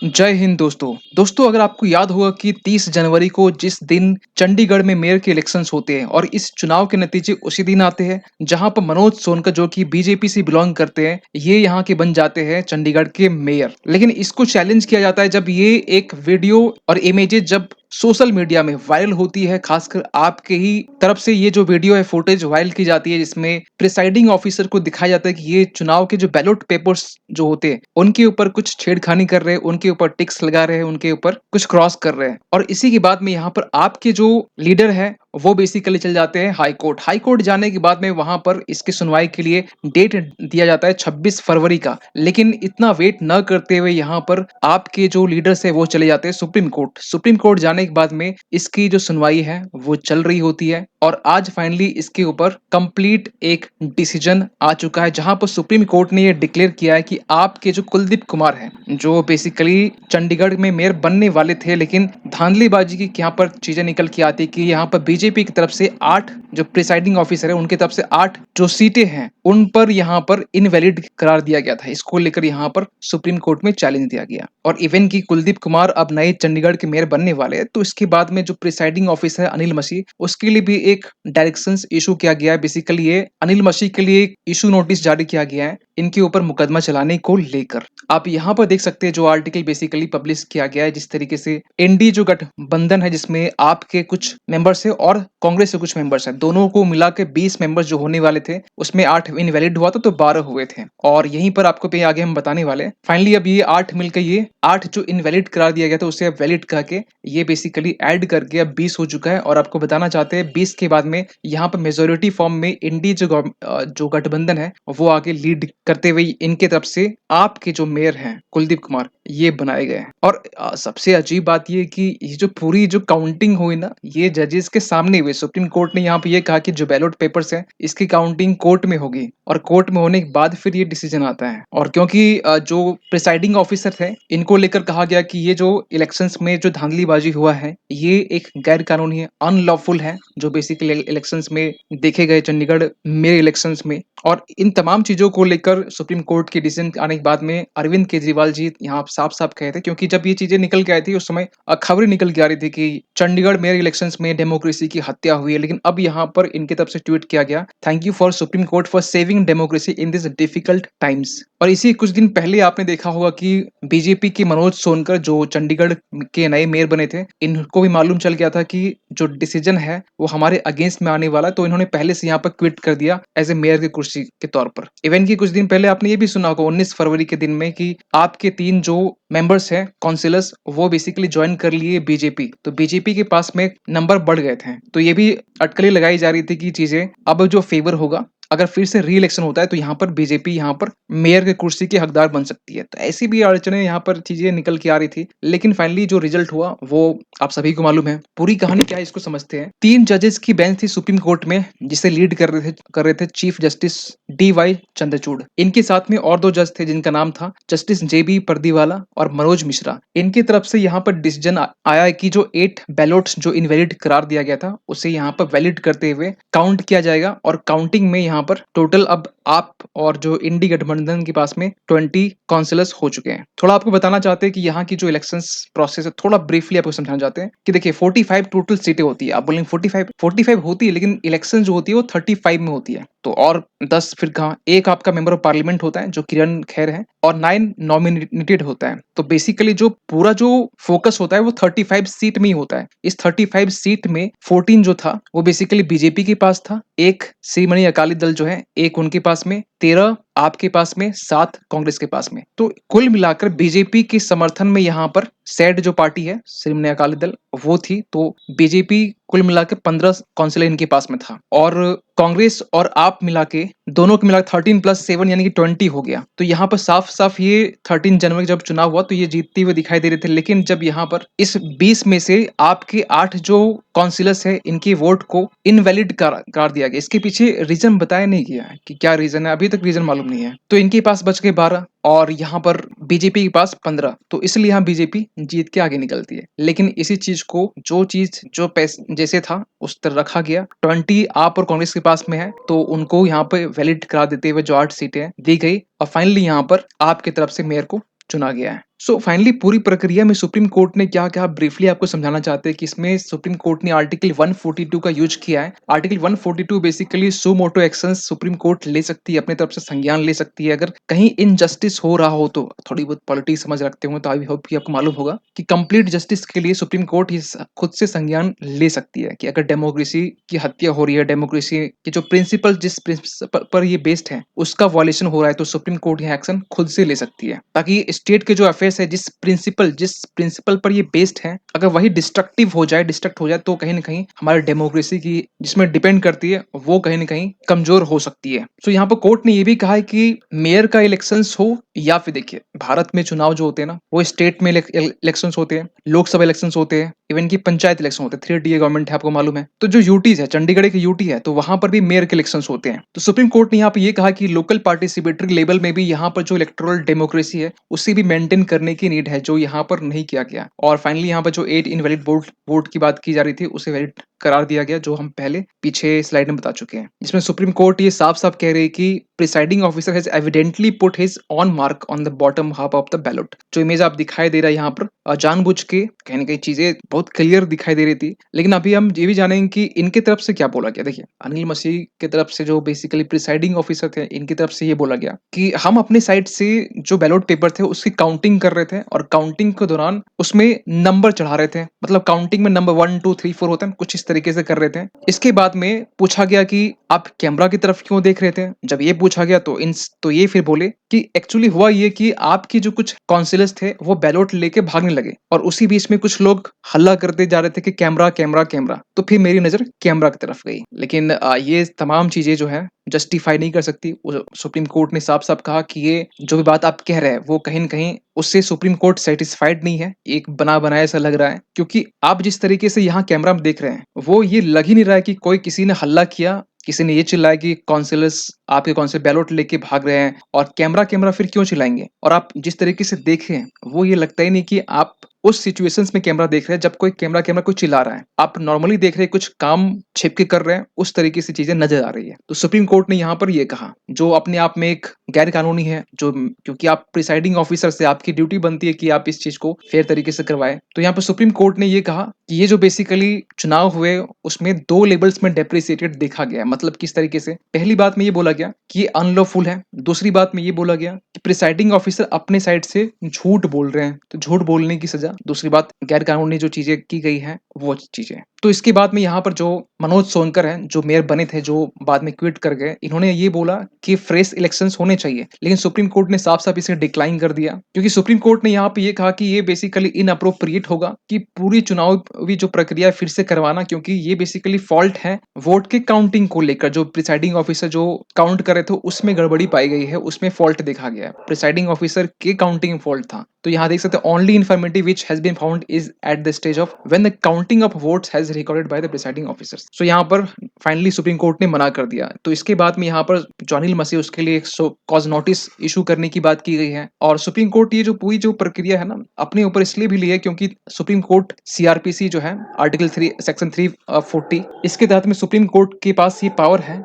जय हिंद दोस्तों अगर आपको याद होगा कि 30 जनवरी को जिस दिन चंडीगढ़ में मेयर के इलेक्शंस होते हैं और इस चुनाव के नतीजे उसी दिन आते हैं जहां पर मनोज सोनकर जो कि बीजेपी से बिलोंग करते हैं ये यहां के बन जाते हैं चंडीगढ़ के मेयर। लेकिन इसको चैलेंज किया जाता है जब ये एक वीडियो और इमेजेस जब सोशल मीडिया में वायरल होती है, खासकर आपके ही तरफ से ये जो वीडियो है फुटेज वायरल की जाती है जिसमें प्रिसाइडिंग ऑफिसर को दिखाया जाता है कि ये चुनाव के जो बैलेट पेपर्स जो होते हैं उनके ऊपर कुछ छेड़खानी कर रहे हैं, उनके ऊपर टिक्स लगा रहे हैं, उनके ऊपर कुछ क्रॉस कर रहे हैं। और इसी के बाद में यहाँ पर आपके जो लीडर है वो बेसिकली चल जाते हैं हाई कोर्ट। हाई कोर्ट जाने के बाद में वहां पर इसकी सुनवाई के लिए डेट दिया जाता है 26 फरवरी का। लेकिन इतना वेट न करते हुए यहाँ पर आपके जो लीडर्स है वो चले जाते हैं सुप्रीम कोर्ट। सुप्रीम कोर्ट जाने के बाद में इसकी जो सुनवाई है वो चल रही होती है और आज फाइनली इसके ऊपर कंप्लीट एक डिसीजन आ चुका है जहां पर सुप्रीम कोर्ट ने ये डिक्लेयर किया है कि आपके जो कुलदीप कुमार है जो बेसिकली चंडीगढ़ में मेयर बनने वाले थे, लेकिन धांधलीबाजी की यहाँ पर चीजें निकल के आती कि यहाँ पर बीजेपी की तरफ से 8 जो प्रिसाइडिंग ऑफिसर है उनकी तरफ से 8 जो सीटें हैं उन पर यहाँ पर इनवैलिड करार दिया गया था। इसको लेकर यहाँ पर सुप्रीम कोर्ट में चैलेंज दिया गया और इवन की कुलदीप कुमार अब नए चंडीगढ़ के मेयर बनने वाले हैं तो इसके बाद में जो प्रिसाइडिंग ऑफिसर है अनिल मसीह उसके लिए भी एक डायरेक्शंस इशू किया गया है। बेसिकली ये अनिल मसीह के लिए एक इशू नोटिस जारी किया गया है इनके ऊपर मुकदमा चलाने को लेकर। आप यहाँ पर देख सकते हैं जो आर्टिकल बेसिकली पब्लिश किया गया है जिस तरीके से एनडी जो गठबंधन है जिसमें आपके कुछ मेंबर्स है और कांग्रेस के कुछ मेंबर्स है, दोनों को मिला के 20 मेंबर्स जो होने वाले थे उसमें 8 इनवैलिड हुआ था तो 12 हुए थे। और यहीं पर आपको पे आगे हम बताने वाले फाइनली अब ये 8 मिलकर ये 8 जो इनवैलिड करार दिया गया था उसे अब वैलिड कह के ये बेसिकली ऐड करके अब 20 हो चुका है। और आपको बताना चाहते हैं 20 के बाद में यहाँ पर मेजोरिटी फॉर्म में इंडी जो गठबंधन है वो आगे लीड करते हुए इनके तरफ से आपके जो मेयर हैं कुलदीप कुमार ये बनाए गए हैं। और सबसे अजीब बात ये कि ये जो पूरी जो काउंटिंग हुई ना ये जजेस के सामने हुई। सुप्रीम कोर्ट ने यहाँ पे ये कहा कि जो बैलेट पेपर्स है इसकी काउंटिंग कोर्ट में होगी और कोर्ट में होने के बाद फिर ये डिसीजन आता है। और क्योंकि जो प्रिसाइडिंग ऑफिसर थे इनको लेकर कहा गया कि ये जो इलेक्शंस में जो धांधलीबाजी हुआ है ये एक गैर कानूनी है, अनलॉफुल है जो बेसिकली इलेक्शंस में देखे गए चंडीगढ़ मेयर इलेक्शंस में। और इन तमाम चीजों को लेकर सुप्रीम कोर्ट के डिसीजन आने के बाद में अरविंद केजरीवाल जी यहाँ साफ साफ कहे थे, क्योंकि जब ये चीजें निकल के आई थी उस समय खबरें निकल के आ रही थी कि चंडीगढ़ मेयर इलेक्शंस में डेमोक्रेसी की हत्या हुई है। लेकिन अब यहाँ पर इनके तरफ से ट्वीट किया गया, thank you for supreme court for saving democracy in this difficult times. और इसी कुछ दिन पहले आपने देखा होगा कि बीजेपी के मनोज सोनकर जो चंडीगढ़ के नए मेयर बने थे इनको भी मालूम चल गया था कि जो डिसीजन है वो हमारे अगेंस्ट में आने वाला है, तो इन्होंने पहले से यहाँ पर क्विट कर दिया एज ए मेयर की कुर्सी के तौर पर। इवन की कुछ दिन पहले आपने ये भी सुना होगा 19 फरवरी के दिन में कि आपके 3 जो मेंबर्स हैं काउंसिलर्स वो बेसिकली ज्वाइन कर लिए बीजेपी, तो बीजेपी के पास में नंबर बढ़ गए थे। तो ये भी अटकलें लगाई जा रही थी कि चीजें अब जो फेवर होगा अगर फिर से री इलेक्शन होता है तो यहाँ पर बीजेपी यहाँ पर मेयर की कुर्सी की हकदार बन सकती है। तो ऐसी भी अड़चने यहाँ पर चीजें निकल के आ रही थी, लेकिन फाइनली जो रिजल्ट हुआ वो आप सभी को मालूम है। पूरी कहानी क्या है इसको समझते हैं। 3 जजेस की बेंच थी सुप्रीम कोर्ट में जिसे लीड कर रहे थे chief justice D Y Chandrachud. इनके साथ में और 2 जज थे जिनका नाम था जस्टिस जे बी पर्दीवाला और मनोज मिश्रा। इनकी तरफ से यहाँ पर डिसीजन आया है कि जो 8 बैलेट्स जो इनवैलिड करार दिया गया था उसे यहाँ पर वैलिड करते हुए काउंट किया जाएगा। और काउंटिंग में यहाँ पर टोटल अब आप और जो इंडी गठबंधन के पास में 20 काउंसिलर्स हो चुके हैं। थोड़ा आपको बताना चाहते हैं कि यहाँ की जो इलेक्शंस प्रोसेस है थोड़ा ब्रीफली आपको समझाना चाहते हैं कि देखिए 45 टोटल सीटें होती है। आप बोलेंगे 45 होती है लेकिन इलेक्शन जो होती है वो 35 में होती है। तो और 10 फिर कहाँ, एक आपका मेंबर ऑफ पार्लियामेंट होता है जो किरण खैर है और 9 नॉमिनेटेड होता है। तो बेसिकली जो पूरा जो फोकस होता है वो 35 सीट में ही होता है। इस 35 सीट में 14 जो था वो बेसिकली बीजेपी के पास था, एक श्रीमणी अकाली दल जो है एक उनके पास में, 13 आपके पास में, 7 कांग्रेस के पास में। तो कुल मिलाकर बीजेपी के समर्थन में यहाँ पर सैड जो पार्टी है श्रीमणी अकाली दल वो थी। तो बीजेपी कुल मिलाकर 15 काउंसिलर इनके पास में था और कांग्रेस और आप मिला के दोनों को मिला 13+7 यानी कि 20 हो गया। तो यहाँ पर साफ साफ ये 13 जनवरी जब चुनाव हुआ तो ये जीतते हुए दिखाई दे रहे थे। लेकिन जब यहाँ पर इस 20 में से आपके 8 जो काउंसिलर्स है इनके वोट को इनवैलिड करार दिया गया, इसके पीछे रीजन बताया नहीं गया है कि क्या रीजन है, अभी तक रीजन मालूम नहीं है। तो इनके पास बच गए 12 और यहाँ पर बीजेपी के पास 15। तो इसलिए यहाँ बीजेपी जीत के आगे निकलती है। लेकिन इसी चीज को जो चीज जो पैसे जैसे था उस तरह रखा गया। 20 आप और कांग्रेस के पास में है तो उनको यहाँ पे वैलिड करा देते हुए जो 8 सीटें दी गई और फाइनली यहाँ पर आपकी तरफ से मेयर को चुना गया है। सो फाइनली पूरी प्रक्रिया में सुप्रीम कोर्ट ने क्या-क्या ब्रीफली आपको समझाना चाहते हैं कि इसमें सुप्रीम कोर्ट ने आर्टिकल 142 का यूज़ किया है। आर्टिकल 142 बेसिकली सू मोटो एक्शंस सुप्रीम कोर्ट ले सकती है, अपनी तरफ से संज्ञान ले सकती है। अगर कहीं इनजस्टिस हो रहा हो तो, थोड़ी बहुत पॉलिटिक्स समझ रखते हो तो आई होप कि आपको मालूम होगा कि कंप्लीट जस्टिस के लिए सुप्रीम कोर्ट इस खुद से संज्ञान ले सकती है कि अगर डेमोक्रेसी की हत्या हो रही है, डेमोक्रेसी के जो प्रिंसिपल जिस प्रिंसिपल पर ये बेस्ड है, उसका वायलेशन हो रहा है तो सुप्रीम कोर्ट यह एक्शन खुद से ले सकती है। ताकि स्टेट के जो अफेयर्स है जिस प्रिंसिपल पर ये बेस्ड है, अगर वही डिस्ट्रक्ट हो जाए तो कहीं न कहीं हमारी डेमोक्रेसी की जिसमें डिपेंड करती है, वो कहीं न कहीं कमज़ोर हो सकती है। सो यहाँ पर कोर्ट ने ये भी कहा है कि मेयर का इलेक्शंस हो या फिर देखिए, भारत में चुनाव जो होते हैं ना, वो स्टेट में इलेक्शंस होते हैं, लोकसभा इलेक्शंस होते हैं, इवन की पंचायत इलेक्शन होते हैं। 3 टियर गवर्नमेंट है, आपको मालूम है। तो जो यूटीज़ है, चंडीगढ़ एक यूटी है, तो वहाँ पर भी मेयर के इलेक्शंस होते हैं। तो सुप्रीम कोर्ट ने यहाँ पे ये कहा कि लोकल पार्टिसिपेटरी लेवल में भी यहाँ पर जो इलेक्टोरल डेमोक्रेसी है, उसे भी मेंटेन करने की नीड है, जो यहाँ पर नहीं किया गया। और फाइनली यहाँ पर जो 8 इनवैलिड वोट की बात की जा रही थी, उसे वैलिड करार दिया गया, जो हम पहले पीछे स्लाइड में बता चुके हैं। इसमें सुप्रीम कोर्ट ये साफ-साफ कह रही है कि presiding officer has evidently put his on mark on the bottom half of the ballot. जो इमेज आप दिखाई दे रहा है यहाँ पर जानबूझ के कहीं न कहीं चीज़ें बहुत क्लियर दिखाई दे रही थी। लेकिन अभी हम ये भी जानेंगे कि इनकी तरफ से क्या बोला गया। देखिए, अनिल मसीह की तरफ से जो बेसिकली प्रिसाइडिंग ऑफिसर थे, इनकी तरफ से ये बोला गया कि हम अपने साइड से जो बैलेट पेपर थे, उसकी काउंटिंग कर रहे थे और काउंटिंग के दौरान उसमें नंबर चढ़ा रहे थे। मतलब काउंटिंग में नंबर 1, 2, 3, 4 होता है, कुछ इस तरीके से कर रहे थे। इसके बाद में पूछा गया कि आप कैमरा की तरफ क्यों देख रहे थे? जब ये पूछा गया तो ये फिर बोले कि एक्चुअली हुआ ये कि आपके जो कुछ काउंसिलर्स थे, वो बैलेट लेके भागने लगे और उसी बीच में कुछ लोग हल्ला करते जा रहे थे कि कैमरा, कैमरा, कैमरा। तो फिर मेरी नज़र कैमरा की तरफ गई। लेकिन ये तमाम चीज़ें जो है जस्टिफाई नहीं कर सकती। सुप्रीम कोर्ट ने साफ-साफ कहा कि ये जो भी बात आप कह रहे हैं, वो कहीं न कहीं उससे सुप्रीम कोर्ट सैटिस्फाइड नहीं है। एक बना-बनाया सा लग रहा है, क्योंकि आप जिस तरीके से यहाँ कैमरा में देख रहे हैं, वो ये लग ही नहीं रहा है कि कोई किसी ने हल्ला किया, किसी ने ये चिल्लाया कि काउंसिलर्स आपके काउंसिल बैलेट लेके भाग रहे हैं और कैमरा, कैमरा फिर क्यों चिल्लाएँगे? और आप जिस तरीके से देखे हैं, वो ये लगता ही नहीं कि आप उस सिचुएशंस में कैमरा देख रहे हैं जब कोई कैमरा कैमरा कोई चिल्ला रहा है। आप नॉर्मली देख रहे हैं कुछ काम छिप के कर रहे हैं, उस तरीके से चीज़ें नज़र आ रही है। तो सुप्रीम कोर्ट ने यहाँ पर ये कहा, जो अपने आप में एक गैर कानूनी है, जो क्योंकि आप प्रिसाइडिंग ऑफिसर से आपकी ड्यूटी बनती है कि आप इस चीज़ को फेयर तरीके से करवाएँ। तो यहाँ पे सुप्रीम कोर्ट ने ये कहा कि ये जो बेसिकली चुनाव हुए, उसमें 2 लेवल्स में डेप्रिसिएटेड देखा गया है। मतलब किस तरीके से? पहली बात में ये बोला गया कि ये अनलॉफुल है। दूसरी बात में ये बोला गया कि प्रिसाइडिंग ऑफिसर अपने साइड से झूठ बोल रहे हैं, तो झूठ बोलने की सज़ा। दूसरी बात, गैर कानूनी जो चीज़ें की गई हैं, वो चीज़ें। तो इसके बाद में यहाँ पर जो मनोज सोनकर हैं, जो मेयर बने थे, जो बाद में क्विट कर गए, इन्होंने ये बोला कि फ्रेश इलेक्शंस होने चाहिए। लेकिन सुप्रीम कोर्ट ने साफ-साफ इसे डिक्लाइन कर दिया, क्योंकि सुप्रीम कोर्ट ने यहाँ पे ये कहा कि ये बेसिकली इनएप्रोप्रिएट होगा कि पूरी चुनावी जो प्रक्रिया है फिर से करवाना, क्योंकि ये बेसिकली फॉल्ट है वोट के काउंटिंग को लेकर। जो प्रिसाइडिंग ऑफिसर जो काउंट कर रहे थे, उसमें गड़बड़ी पाई गई है, उसमें फॉल्ट देखा गया है। प्रिसाइडिंग ऑफिसर के काउंटिंग फॉल्ट था। तो यहाँ देख सकते हैं, only informative which has been found is at the stage of when the counting of votes has recorded by the presiding officers. So यहाँ पर फाइनली सुप्रीम कोर्ट ने मना कर दिया। तो इसके बाद में यहाँ पर जो अनिल मसीह, उसके लिए एक सो कॉज नोटिस इशू करने की बात की गई है। और सुप्रीम कोर्ट ये जो पूरी जो प्रक्रिया है ना, अपने ऊपर इसलिए भी ली है क्योंकि सुप्रीम कोर्ट सीआरपीसी जो है, आर्टिकल 3 सेक्शन 340, इसके तहत में सुप्रीम कोर्ट के पास ये पावर है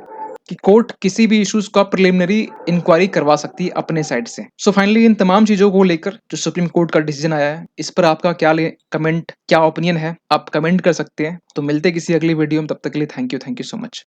कि कोर्ट किसी भी इश्यूज का प्रिलिमिनरी इंक्वायरी करवा सकती है अपने साइड से। सो फाइनली इन तमाम चीजों को लेकर जो सुप्रीम कोर्ट का डिसीजन आया है, इस पर आपका क्या ओपिनियन है, आप कमेंट कर सकते हैं। तो मिलते हैं किसी अगली वीडियो में, तब तक के लिए थैंक यू सो मच।